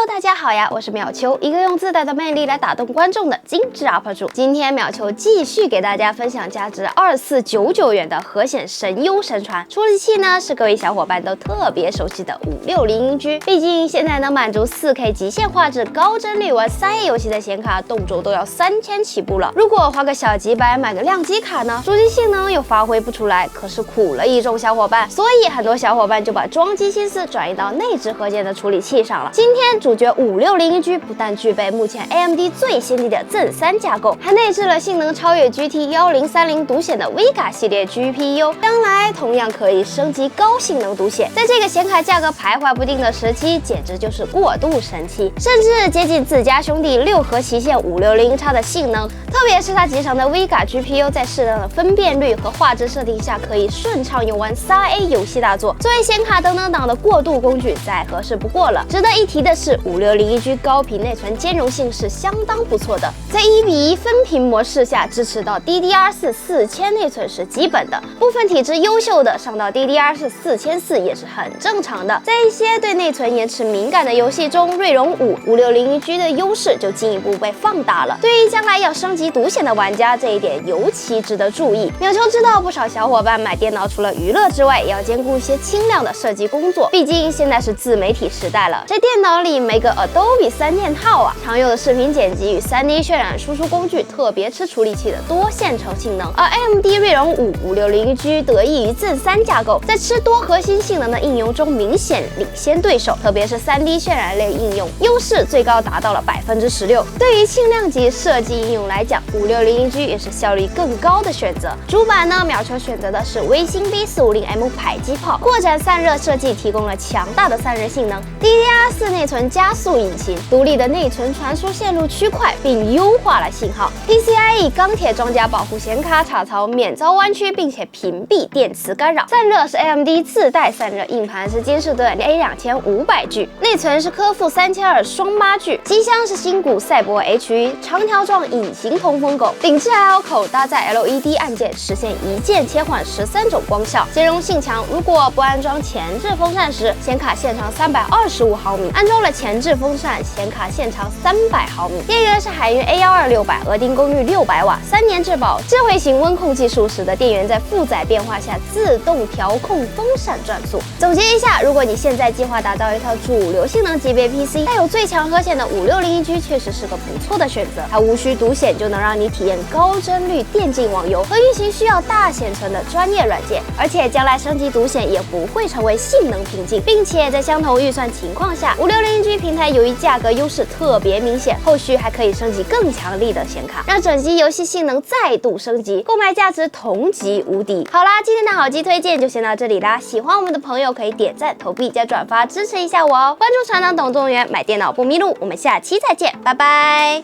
大家好呀，我是淼球，一个用自带的魅力来打动观众的精致 UP 主。今天淼球继续给大家分享价值2499元的和显神优神传处理器呢，是各位小伙伴都特别熟悉的560英居。毕竟现在能满足 4K 极限画质、高帧率玩3A 游戏的显卡，动辄都要3000起步了。如果花个小几百买个亮机卡呢，主机性能又发挥不出来，可是苦了一众小伙伴。所以很多小伙伴就把装机心思转移到内置核件的处理器上了。今天主角560英居不但具备目前 AMD 最先进的Zen 3架构，还内置了性能超越 GT 1030独显的 Vega 系列 GPU， 将来同样可以升级高性能独显。在这个显卡价格徘徊不定的时期，简直就是过渡神器，甚至接近自家兄弟6核旗舰560X的性能。特别是它集成的 Vega GPU， 在适当的分辨率和画质设定下，可以顺畅游玩3A 游戏大作。作为显卡等等档的过渡工具，再合适不过了。值得一提的是，560英居高频内存兼容性是相当不错的，在1:1分屏模式下支持到 DDR4 4000内存是基本的，部分体质优秀的上到 DDR4 4400也是很正常的。在一些对内存延迟敏感的游戏中，锐龙560英居的优势就进一步被放大了。对于将来要升级独显的玩家，这一点尤其值得注意。淼球知道不少小伙伴买电脑除了娱乐之外，也要兼顾一些轻量的设计工作，毕竟现在是自媒体时代了，这电脑里没个 Adobe 3件套啊。常用的视频剪辑与 3D 渲染输出工具特别吃处理器的多线程性能，而 AMD 锐龙560英居得益于Zen 3架构，在吃多核心性能的应用中明显领先对手，特别是 3D 渲染类应用，优势最高达到了16%。对于轻量级设计应用来讲，560英居也是效率更高的选择。主板呢，淼球选择的是微星 B450M 迫击炮，扩展散热设计提供了强大的散热性能， DDR4 内存加速引擎，独立的内存传输线路区块，并优化了信号。PCIe 钢铁装甲保护显卡插槽免遭弯曲，并且屏蔽电磁干扰。散热是 AMD 自带散热，硬盘是金士顿 A2500G， 内存是科富3200双8G， 机箱是新谷赛博 HE 长条状隐形通风口，顶置 I/O 口搭载 LED 按键，实现一键切换13种光效，兼容性强。如果不安装前置风扇时，显卡线长325毫米；安装了前置风扇，显卡线长300毫米。电源是海运 A12600，额定功率600瓦，3年质保。智慧型温控技术使得电源在负载变化下自动调控风扇转速。总结一下，如果你现在计划打造一套主流性能级别 PC， 带有最强核显的560英居确实是个不错的选择。它无需独显就能让你体验高帧率电竞网游和运行需要大显存的专业软件，而且将来升级独显也不会成为性能瓶颈，并且在相同预算情况下，560英居平台由于价格优势特别明显，后续还可以升级更强力的显卡，让整机游戏性能再度升级，购买价值同级无敌。好啦，今天的好机推荐就先到这里啦，喜欢我们的朋友可以点赞、投币加转发支持一下我哦，关注船长董仲元，买电脑不迷路，我们下期再见，拜拜。